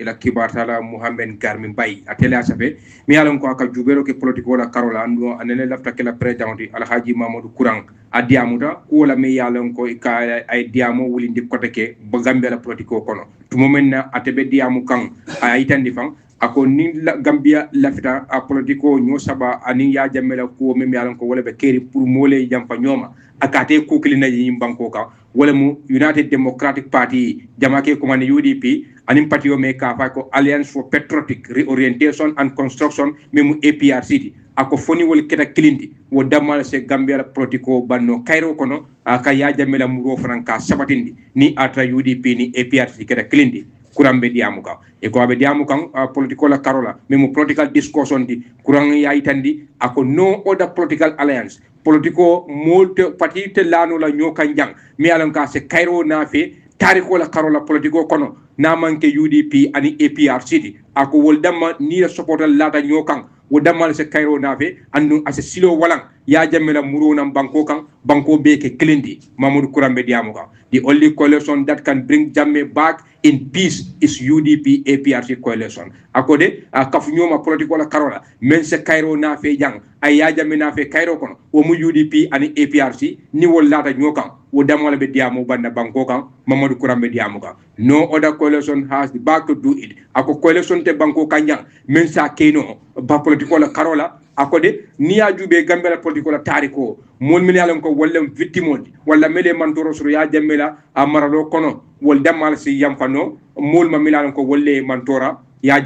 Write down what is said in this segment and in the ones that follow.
ila kibartala Muhammad Garmin Bay atele asabe mi alon ko aka jubero ke politiko la karola ando anene lafta ke la president alhaji Mamadou Kurang adiamuta ko la mi yalon ko ka ay diamo wuli ndi koteke ba Gambia la politiko kono tumo menna atebe diamu kan ay itandi fan ako ni Gambia lafta a politiko nyo saba ani ya jamela ko mi yalon ko wala be keri pour mole jampa nyoma akate ko kilina yi banko ka wala mu United Democratic Party jamake ko man UDP anim patio me ka fa ko Alliance for Patriotic Reorientation and Construction memu APRC ako foni wol keta kilindi wo damal se Gambia la politiko banno Cairo kono aka ya jamela muro franka sabatindi ni atra UDP ni APRC keta kilindi kurambe diamuka e ko abe diamuka politiko la karola memu political discussion di kurang ya itandi ako no other political alliance politiko molte patite lano la nyokan jang mi alan ka se Cairo na fe tariko la karola politiko kono na manke UDP ani APRC ako wol damma ni supporter lata nyokan wo dammal se Cairo na fe andu ase silo walang ya jamela muruna banko kan banko beke klindi Mamadou Kurambe diamuka the only coalition that can bring jamme back in peace is UDP APRC coalition akode kafu nyoma politiko la karola men se Cairo na fe jang ay ya jamme na fe Cairo kono wo mu UDP ani APRC ni wol lata nyokan wo dammal be diamu banda banko kan Mamadou Kurambe diamuka no other coalition has the back to do it ako coalition te banko kanjang men sa keno ba politiko la karola akode niya jube Gambia la politiko la tariko mol min yalan ko walla victime walla mele mantoro sur ya jamela amaralo kono wol damal si yamfano mol ma milan ko wolle mantora ya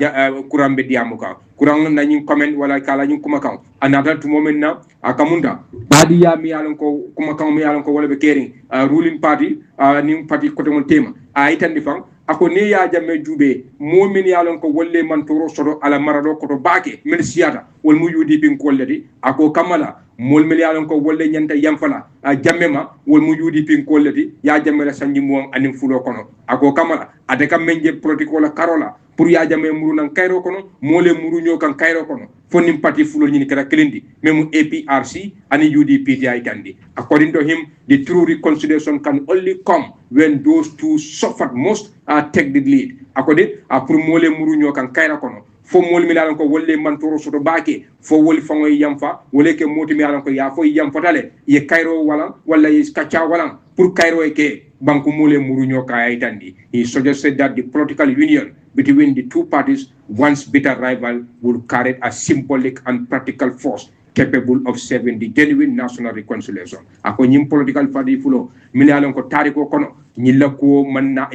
Kurambe diamuka kurang na nyin comment wala kala nyin kuma kan anata to moment na akamunda badi ya mi yalan ko kuma kan mi yalan ko wala be kering ruling party ni party ko mon tema aitan difan ako ne ya jamme jube momin yalon ko wolle man toro sodo ala marado ko to baake men siata wol mu UDP ko ledi ako kamala mol mel yalon ko wolle nyanta yamfala jamme ma wol mu UDP ko ledi ya jamme la sanji mo anim fulo kono ako kamala ade kam menje protocol la karola pour ya jamme muru nan Cairo kono mole muru nyo kan Cairo kono fonim parti fulo nyini kala kelindi memu APRC ani UDP ti ay kandi according to him the true reconciliation can only come when those two suffered most take the lead akode pour mole muru nyo kan Cairo kono fo mol mi lalan ko wolle man toro soto baake fo woli fango yamfa wole ke moti mi lalan ko ya fo yamfa tale ye Cairo wala ye kacha wala pour Cairo e ke banku mole muru nyo ka ay tandi he suggested that the political union between the two parties once bitter rival would carry a symbolic and practical force capable of serving the genuine national reconciliation ako nyim political party fulo mi lalan ko tariko kono nyilla ko manna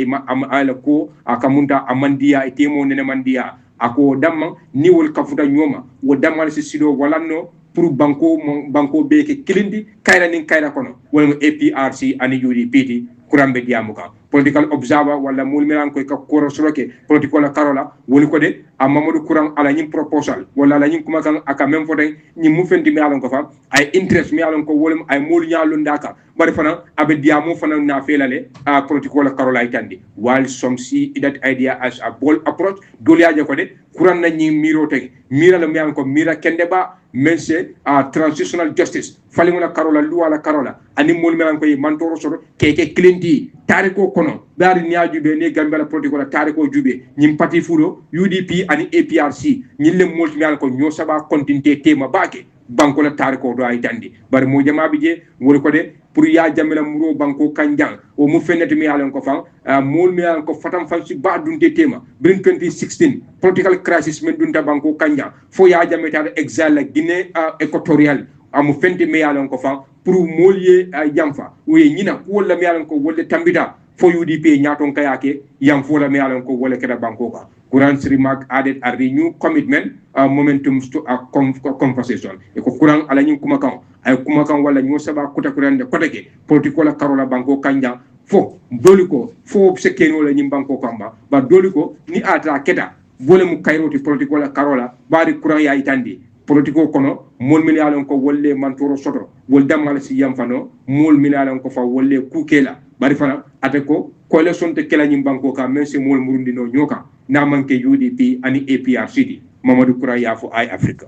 ala ko akamunta amandia itemo nene mandia ako damma ni wol kafuta nyoma wo dammal si sido walanno pour banko beke kilindi kayra nin kayra kono wala APRC ani UDP Kurambe diamuka political observer wala mulmiran ko ka koro soroke political karola woni ko de Mamadou Kurang ala nyim proposal wala ala nyim kuma kan aka même foten nyim mu fendi mi alon ko fa ay interest mi alon ko wolum ay mol nyaalu ndaka bari fana abe diamu fana na felale political karola itandi while some see that idea as a bold approach doliaje ko de Kurang na nyim miro te mira la mi alon ko mira kende ba mense transitional justice falingola karola luwala karola ani mulmiran ko mantoro soro keke clinty tariko kono bari niaju be ne Gambia la political tariko jube nyim parti fulo UDP ani APRC nyille molti mi ko nyo saba kontinté tema baake banko la tariko do ay tandi bari mo jama bije wori ko de pour ya jamela muro banko kanjang o mu fenati mi yalon ko fa mol mi yalon ko fatam fa ci ba dunte tema brin 2016 political crisis men dunta banko kanjang fo ya jameta exile la Guinée équatoriale amu fenti mi yalon ko fa pour molye jamfa woye nyina ko la mi yalon ko wolle tambita fo UDP nyaton kayake yam fo la mi yalon ko wolle keda banko ka Kurang's remark added a renewed commitment momentum to a conversation e ko Kurang ala nyin kuma kan ay kuma kan wala nyo saba kuta kurande kotake politiko la karola banko kanja fo doliko fo sekeno la nyim banko kamba ba doliko ni ata keta bole mu Cairo ti politiko la karola bari Kurang ya itandi politiko kono mol min yalon ko wolle mantoro soto wol damal si yamfano mol min yalon ko fa wolle kukela bari fana ate ko coalition te kela nyim banko ka men se mol murundi no nyoka na manke UDP ani APRC Mamadou Kurang ya fo ay Africa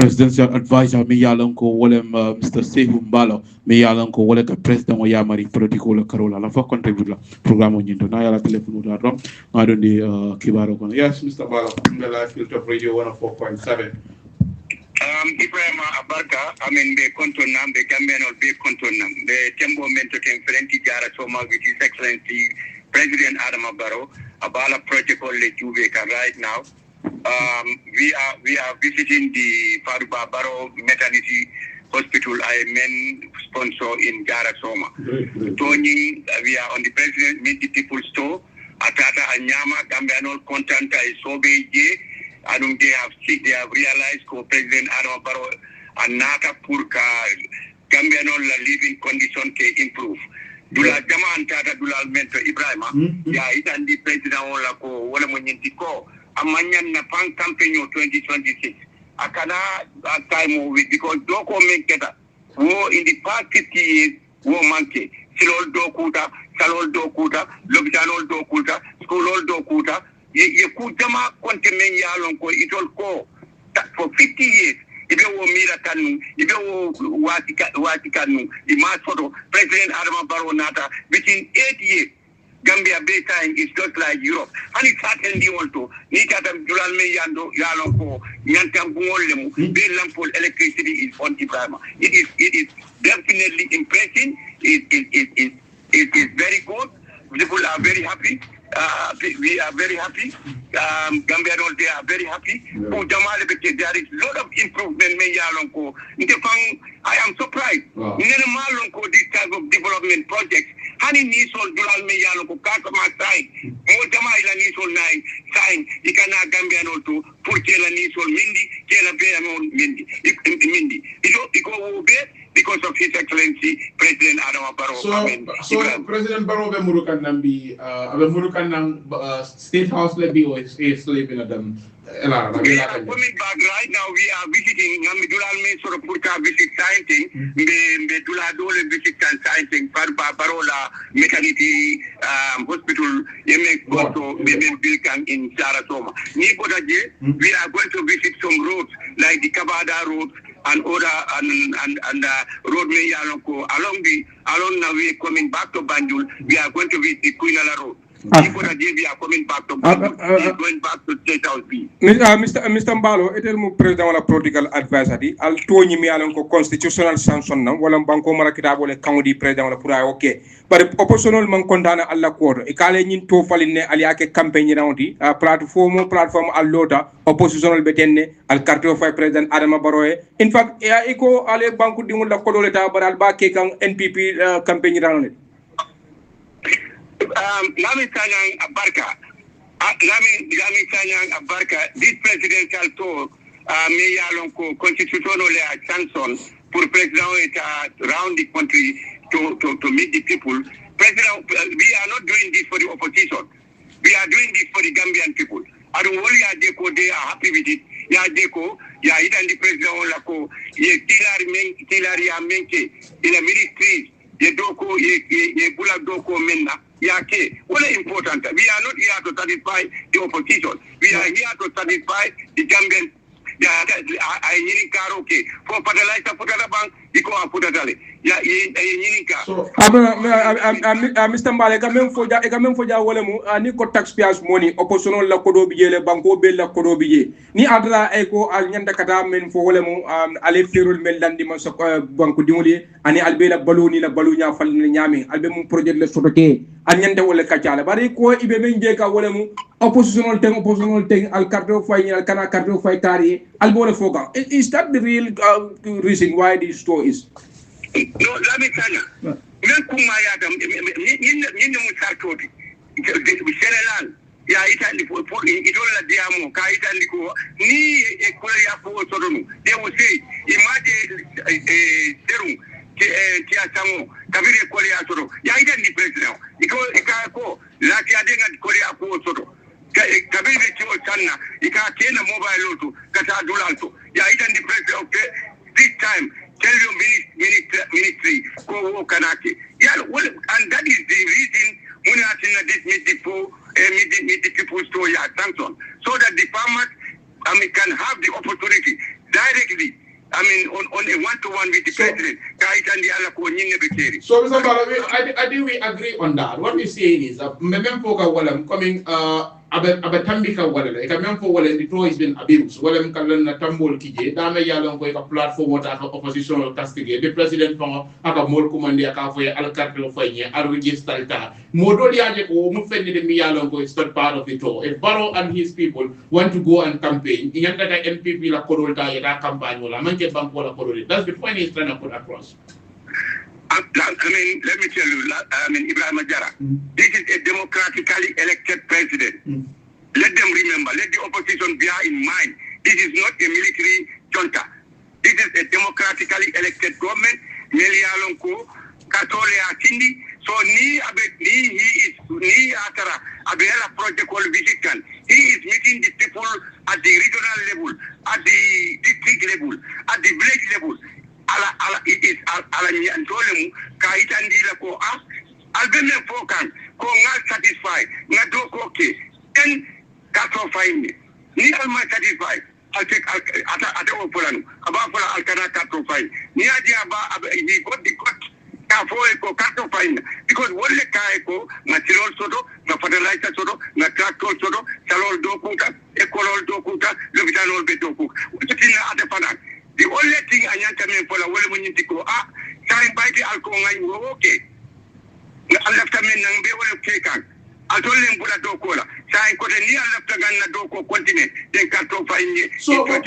presidential advisor mi yalan ko wolem Mr. Sehu Mbalo mi yalan ko wole ka president o yamari politiko la karola la fa contribute la programme nyindo na yala telephone da do ngado di kibaro kono. Yes, Mr. Mbalo, the live filter radio 104.7. Ibrahima Abarka amen be kontonam be gambenol be kontonam be tembo men to ken frenti jara soma with his excellency President Adama Barrow abala protocol le jube ka right now. We are visiting the Faruba Barrow Maternity Hospital. I men sponsor in Jara Soma. Tony, we are on the President Meet the People store. Atata Anyama Gambianol content is Sobe J. I don't they have realized co-president Adama Barrow and Nata Purka Gambianol living condition can improve. Dula jama antata dula mento Ibrahima ya itan di president wala ko wala mo nyinti ko amanyan na pang campaign 2026 akana time with because doko menketa wo in the past 50 years wo manke silol dokuta salol dokuta lobitanol dokuta schoolol dokuta ye ku jama konte men yalon ko itol ko for 50 years ibe wo mira kanu ibe wo wati kanu ima photo President Adama Barrow nata between 8 years Gambia Bay time is just like Europe and it's happened also ni tata dulal me yando yalo ko nyantam bungol lemu be lampol electricity is on Ibrahima. It is definitely impressive. It is very good. People are very happy. We are very happy. Gambia they are very happy. There is a lot of improvement. I am surprised. This type of development projects. Hani nisol dulal me yalonko kasama sign. Mo jama ila nisol nine sign. Ikana Gambia to purchase la nisol mindi. Kela be mindi. Iko ube. Because of His Excellency President Adama Barrow. So President Barrow be murukan nambi, be murukan nang State House lebi o is living at them. We are coming back right now. We are visiting. Dulal me sort of purka visit scienting. Me dula dole visit scienting. Barola Maternity Hospital. Yemek also me Bilkan in Sarasoma. Nipodaje. We are going to visit some roads like the Kabada Road. And other and road me along the way coming back to Banjul, we are going to visit Quinala Road. People we are coming back to Banjul, going back to State House B. Mr. Mbalo, etel mu president wala political advisor di al toni mi alon ko constitutional sanction nam wala banko mara kitabo le kangudi president wala pura okay. But oppositional man kondana alla kodo e kale nyin to faline ali ake campaign rawti platform allota oppositional betenne al carte fay president Adama Barrow. In fact iko ale banku dingul la kodo le ta baral ba ke kan NPP campaign rawne. Lami Sanyang Abarka. Lami Sanyang Abarka. This presidential tour, me yalonko constitutional sanction for president around the country to meet the people. President, we are not doing this for the opposition. We are doing this for the Gambian people. I don't worry, they are happy with it. Ya deko, ya idan the president lako, ye tilari menke in the ministry, ye doko, ye bula doko menna. Yake, what is important? We are not here to satisfy the opposition. We are here to satisfy the Gambian. I need karaoke for fertilizer for the bank. You go and put it there. Yeah, so, Mr. Mbale, quand faut dire wala mu ni ko taxpayers money opposition la ko do bijele banko be la ko do bije ni adra e ko al nyanda kata men fo wala mu ale ferul mel landi man so banko dimuli ani albe la baloni la balunya fal nyami albe mu projet le sotoke al nyanda wala kacala bari ko ibe men je ka wala mu opposition teng al cardo fay ni al kana cardo fay kari al bo le foga. Is that the real reason why this store is? No, let me tell you. Men kumaya dam ni mu sartodi. Senegal ya itandi for idola diamo ka itandi ko ni e ko ya ko sodonu. They will say imagine serum ti asango kabiri ko ya sodo. Ya itandi president. Iko la ti adenga ko ya ko sodo. Kabiri ti o sanna ika kena mobile loto kata dolanto. Ya itandi president okay. This time tell your ministry go kanake. Yeah, well, and that is the reason when I think this meet the people store your sanction, so that the farmers can have the opportunity. directly. I mean, on a one-to-one with the president. So, Mr. Bala, I think we agree on that. What we're saying is that coming abatambika wala e kam for wala the toy has been abused wala kalan na tambol kije dame yalon ko ka platform wata ka opposition castige the president fa aka mol commande aka fo al carte fo nye ar register ta modol yaje ko mu fenni de mi yalon ko it's not part of it all. If Barrow and his people want to go and campaign yanda ka NPP la korol ta ya campagne wala manke bank wala korol. That's the point he's trying to put across. I mean, let me tell you, Ibrahim Ajara, this is a democratically elected president. Let them remember, let the opposition bear in mind, this is not a military junta. This is a democratically elected government. Melialonko, Katole Atindi, so ni Atara, Abela project called Visikan. He is meeting the people at the regional level, at the district level, at the village level. It is Antolemu, Kaitandila ko Albeme Fokan, ko not satisfied, not do okay, then Kato find me. Ni alma satisfied. I'll take Ado Polanu, about Alcana Kato find. Nia Diaba, he got the cut. Kato find because one le Kaiko, material sodo, na fertilizer sodo, na tractor sodo, salol dokuta, ecolol dokuta, Lubitanol Betoku. Which is in the other. The only thing I want to make for the world when you go, sign by the alcohol, okay. I left a man and be able to take on. I told him put a docola. Sign could a near left a gun a doco continent, then can't find it. So, but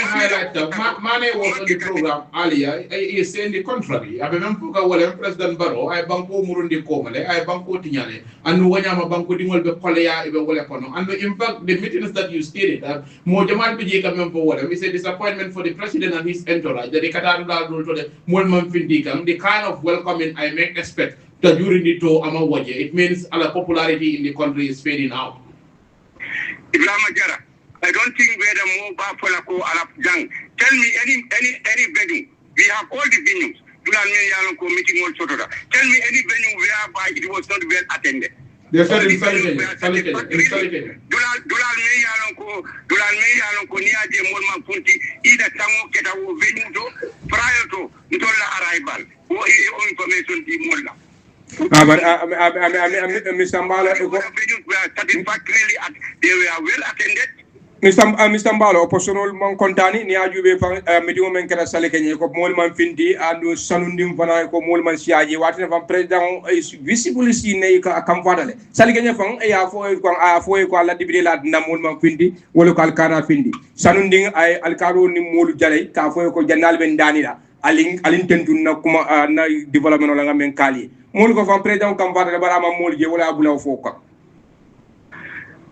highlight Mane was on the program earlier. He is saying the contrary. I remember President Barrow, I banko Murundi Komale, I banko Tignane, and Wanyama Banko Dimolbe Kolea, even Walepono. And in fact, the meetings that you stated, Mojamal Piji coming for water, it's a disappointment for the president and his entourage, the Katara to the Mulman Findikam, the kind of welcoming I may expect. That during the tour, it means our popularity in the country is fading out. Ibrahim Ajara, I don't think we're more Bafalako Arab Jang. Tell me any venue. We have all the venues. Meeting also. Tell me any venue whereby it was not well attended. They said in Salikene. Dulal Meyalonko Niaje Molman Funti, either Tango Ketawo venue prior to Ntola arrival. Or information the Mola. But Mr. Mbalo, they were well attended. Mr. Mbalo, oppositional man kontani ni ajube meeting men kala sale kenye ko molman findi andu sanundim fana ko molman siaje watene fam president is visibly seen ka kamfadale sale kenye fam ya fo ko ala dibide la na molman findi wala ko alkana findi sanunding ay alkaro ni molu jale ka fo ko jannal ben danira alin tentun na kuma na development wala ngamen kali molu ko fam president kamfadale barama molu je wala abulaw foka.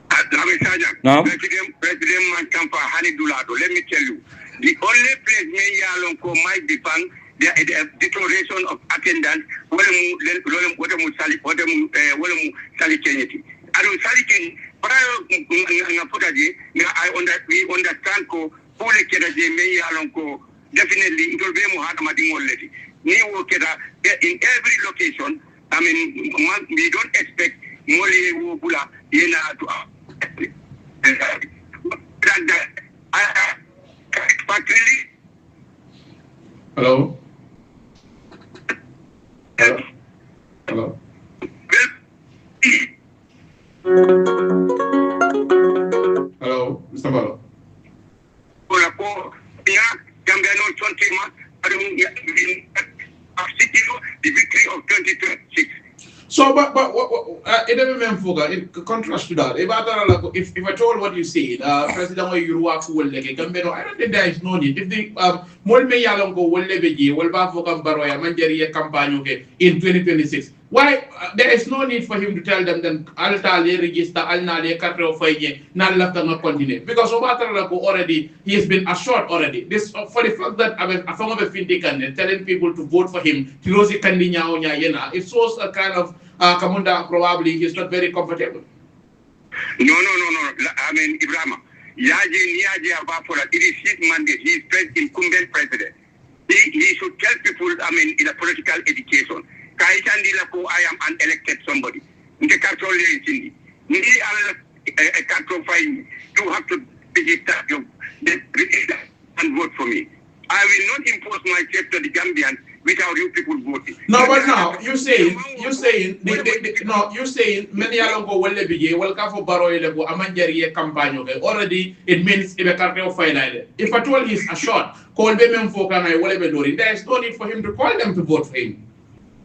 President Mankampa Hani Dulado, let me tell you, the only place me Yalonko might be found the declaration of attendance whatever Sali Kenyeti. I don't Sali Ken prior we understand ko Pole Kedaje me Yalonko definitely it will be Muhammad already. In every location, I mean we don't expect Moli Wubula Yena to Hello? Hello? Hello, Mr. Balo. The victory of 2026. So, but in contrast to that, if I told what you said, President Yuruaku will like a Gambino, I don't think there is no need. If the Molme Yalongo will leverage, will Bafo Baroya Manjaria campaign in 2026, why there is no need for him to tell them then Altali register Alnale Catro Faye, not left on a continent. Because Obatarako already, he has been assured already. This for the fact that a form of a Findikan telling people to vote for him, Tirosi Kandinya Onya Yena, it shows a kind of Kamunda probably he's not very comfortable. No. I mean, Ibrahim, Niaje Abafora, it is his mandate. He is incumbent president. He should tell people, I mean, in a political education. I am an elected somebody. You have to register. and vote for me. I will not impose myself to the Gambians without you people voting. No, but now you're saying many alongo wale bije welcome for baro ile go amanjari campaign okay already it means if a cartel file if at all he's assured call be mem foka ngai wale be dori there is no need for him to call them to vote for him.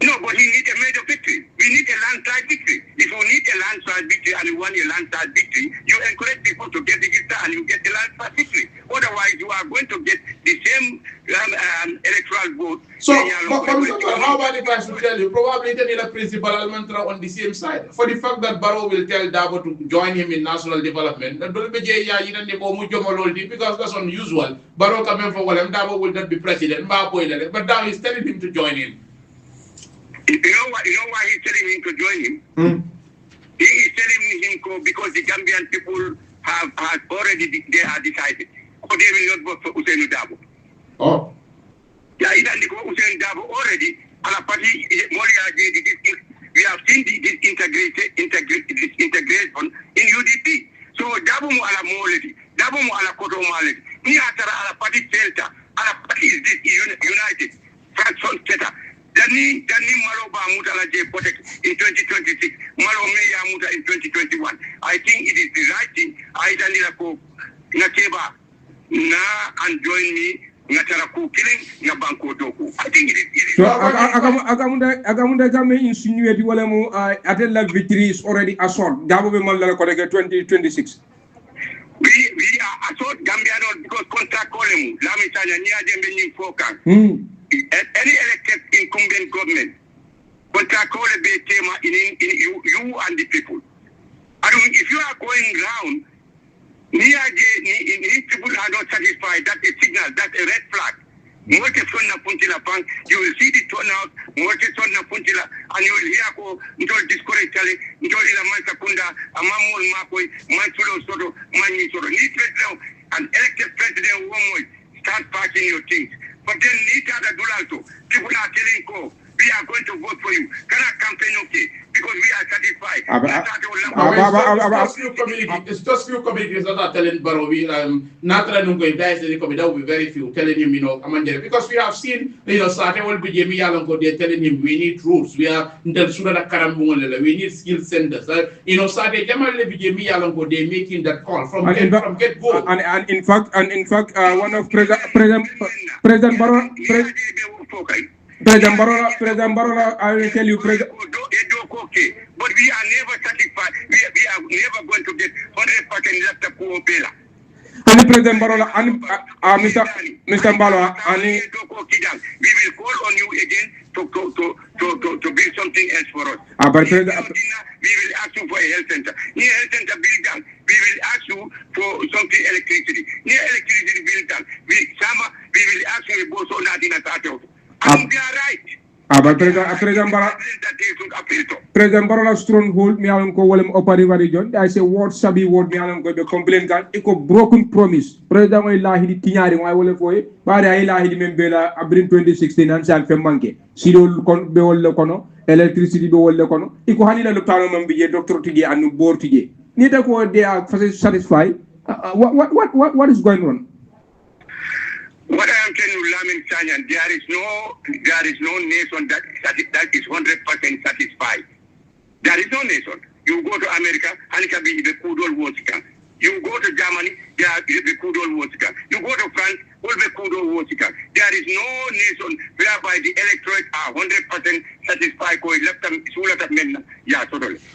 No, but he needs a major victory. We need a landslide victory. If you need a landslide victory and you want a landslide victory, you encourage people to get registered and you get a landslide victory. Otherwise, you are going to get the same electoral vote. So, how about if I should tell you, probably the principal mantra on the same side. For the fact that Barrow will tell Dabo to join him in national development, because that's unusual. Barrow coming for Dabo will not be president, but now he's telling him to join him. You know why he's telling him to join him? He is telling him because the Gambian people have already decided. Or they will not vote for Usainu Dabo. Oh. Yeah, Usainu Dabo already. We have seen this integration in UDP. So Dabo mo ala moledi, Dabo mo ala koto maledi. Ni atara ala party delta, ala party is this united. Fraction theta. Dani Malo Mutala J protect in 2026, Malo Meya Muta in 2021. I think it is the right thing. I Danilako Nakeba Na and join me Nataraku killing Nabanko Doku. I think it is. So Agamunda Game insinuate Walemu Adela victory is already assault. Dabo Malala Korega 2026. We are assault Gambiano because contract Kolemu, Lamitanya Nia Jembenin Fokan. Any elected incumbent government, control be tema in you and the people. If you are going round, people are not satisfied. That's a signal. That's a red flag. You will see the turnout, and you will hear until discourage until the Mansakunda, Amamul Makoi, Mansulo Soto, Manisoro. An elected president will start passing your things. But then people are telling we are going to vote for you. Can I campaign okay? Because we are satisfied. It's just few communities that are telling Barrow not trying to invest in the committee. That will be very few telling him, because we have seen, Sate will be Jamie Alongo, they're telling him we need routes. We are we need skill centers. Sate Jamal Jamie Alongo, they're making that call from get go. And in fact, one of President Barrow. President Barola, I will tell you, President. But we are never satisfied. We are never going to get 100% left of Kuopela. And President Barola, Mr. Mbalo, we will call on you again to build something else for us. But we will ask you for a health center. Near health center build down, we will ask you for something electricity. Near electricity build down, we will ask you about so nothing at all. And they are right. But President Barola stronghold me alon ko wolem opari region. I say word sabi word me alon ko be complain kan iko broken promise. President ay lahi di tiñari way wolem foy bare ay lahi di membela abrin 2016 an sal fe manke. Sidol kon be wolle kono electricity be wolle kono iko hanila lu tano mam biye doctor tije anu bor tije. Ni da ko they are satisfied. What is going on? What I am telling you, Lamin Sanyan, there is no nation that is 100% satisfied. There is no nation. You go to America, and it can be the Kudol Wosika. You go to Germany, there is the Kudol Wosika. You go to France, all the Kudol Wosika. There is no nation whereby the electorate are 100% satisfied.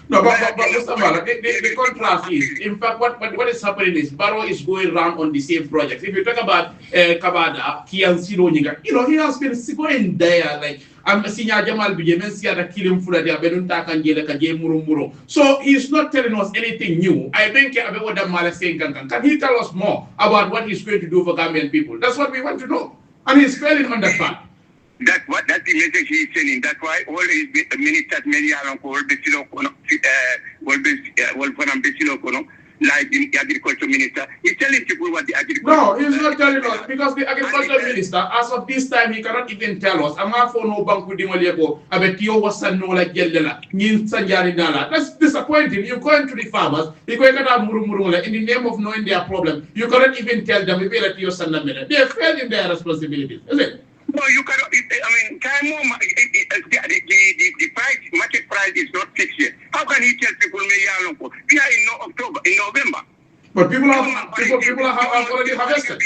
No, but Mr. Mala, the contrast is, in fact, what is happening is Barrow is going around on the same projects. If you talk about Kabada, Kian Siro Niga, he has been going there, like, I'm seeing Jamal Bijemen, Siada Kilim Fula, Benunta Kanjela, Kaje Murumuro. So he's not telling us anything new. I think about what Mala saying, can he tell us more about what he's going to do for Gambian people? That's what we want to know. And he's failing on that part. That's the message he's sending. That's why all his ministers, many are on call, like the agriculture minister. He's telling people what the agriculture. No, he's not telling us because the agriculture minister, as of this time, he cannot even tell us. I'm not for no bank with Dimaliego. I bet you was no like Yelela, Nin Sanjari Nala. That's disappointing. You're going to the farmers, you're going to have Murumurula in the name of knowing their problem. You cannot even tell them if you're your son a minute. They failed in their responsibilities, is it? No, you cannot. I mean, the price, market price is not fixed yet. How can he tell people we are in October, in November? But people have already harvested.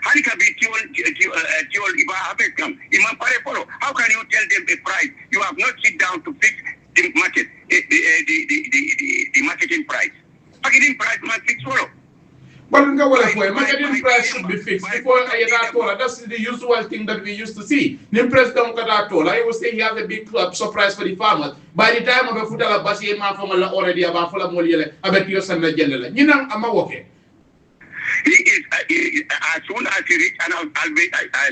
How can you tell them a price? You have not sit down to fix the market, the marketing price. Marketing price must fix follow. But marketing price should be fixed before that's the usual thing that we used to see. The president I was saying he has a big surprise for the farmers. By the time of a football basi man from already about full of moliele, about your son general. You know, I'm okay. He is as soon as he reach and as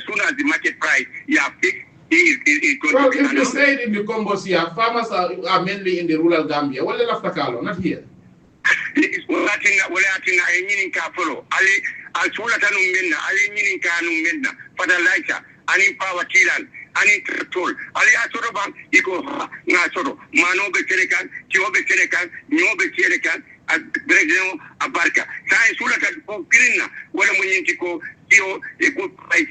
soon as the market price you have fixed, he is going well, to if you say it in the Combos here, farmers are mainly in the rural Gambia. Well, they left Takalo, not here. Fertilizer, and power tilan, and tractor. Ali Asoroban, Iko Nasoro, Mano Becherekan, Tio Becherekan, Nyo Becherekan, and President Abarca. Science Sulatan, Grina, Walamunitico, Tio, a good price.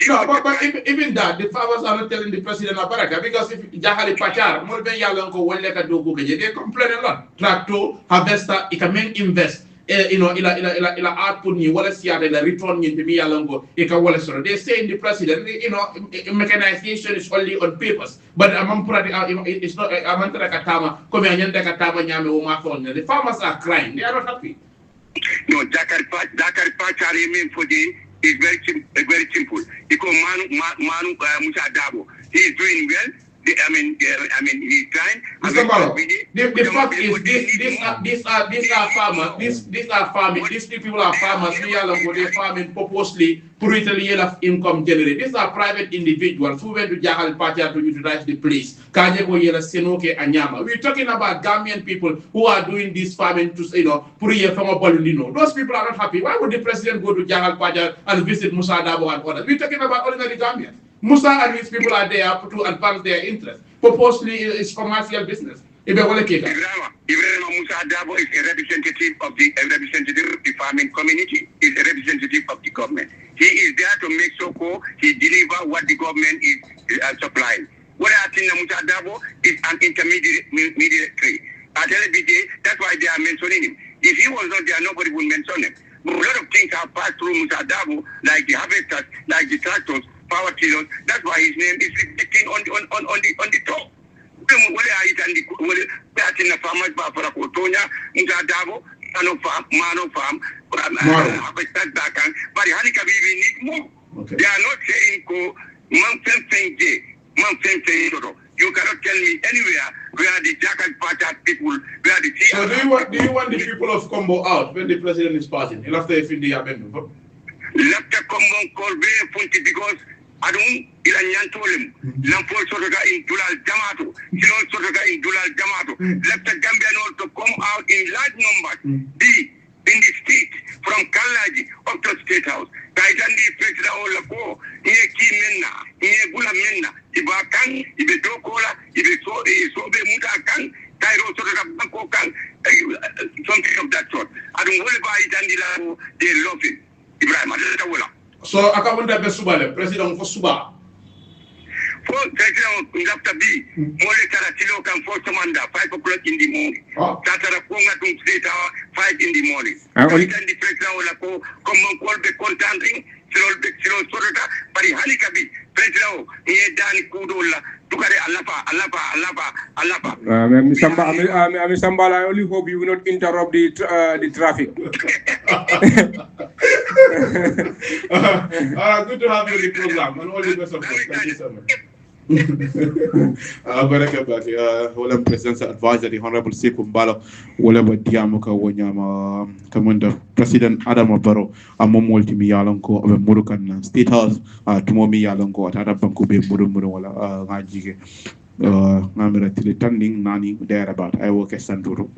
No, but even that, the farmers are not telling the president of Baraka because if Jahali Pachar, more than Yalanko, when they can do they complain a lot. Tractor, harvester, it can invest. Ila output ni wala siya ila return ni me Yalango, ika wala soro. They say in the president, mechanization is only on papers, but it's not. Amantara katama, come anyanta katama nyame umafon. The farmers are crying. They are not happy. No, Dakar Pachar mean for the. It's very simple. Because Manu Musa Dabo, he is doing well. He's trying. Mr. Malo, the fact is, these are farmers. These are farming. These people are farmers. They're farming purposely to retaliate of income generated. These are private individuals who went to Jahal Pacha to utilize the place. Kajego Yela Senoke Anyama. We're talking about Gambian people who are doing this farming to Puriye from Bolindino. Those people are not happy. Why would the president go to Jahal Pacha and visit Musa Dabo and others? We're talking about ordinary Gambians. Musa and his people are there to advance their interests. Purposely, it's commercial business. Ibrahima Musa Dabo is a representative of the farming community. Is a representative of the government. He is there to make sure he deliver what the government is supplying. What I think Musa Dabo is an intermediary. That's why they are mentioning him. If he was not there, nobody would mention him. But a lot of things have passed through Musa Dabo, like the harvesters, like the tractors, power tillers. That's why his name is written on the top. Farmers for a Kotonia, Musa Dabo, Mano farm, but the Hanika we need more. They are not saying you cannot tell me anywhere where the Jackal Pacha people, where the So do you want the people of Combo out when the president is passing? He'll have to defend the amendment. Left the Combo call very funny because I don't Ilanyantolim, Lampol Sotoga in Dulal Jamato, Silon Sotoga in Dulal Jamato, left the Gambian to come out in large numbers, be in the state from Kalaji up to State House. Kaitandi President Olako, near Kimena, near Bula Mena, Ibakan, Ibedokola, Ibesobe Mutakan, Cairo Sotoga Banko Kan, something of that sort. I don't worry about it and they love it. Ibrahim, so Akabunda Besubale, President for Suba. For President Dr. B, Mole Taratilo can force commander 5 o'clock in the morning. Tatara Ponga to State Hour 5 in the morning. And the President Olako, come on, call the contending, Silo Sorota, Parihalikabi, President, Dani Kudola, Tukare Alapa. Sambala, I only hope you will not interrupt the traffic. Good to have you on the program and all the best of luck. Thank you so much. Wala President's advisor, the Honorable Sekou Mbalo, wala ba diamuka wanyama Commander President Adama Barrow, amomol timi yalanko abe murukan State House, tumomi yalanko atara banko be muru wala ngajige ngamira tili tanding nani there about I work as Sanduru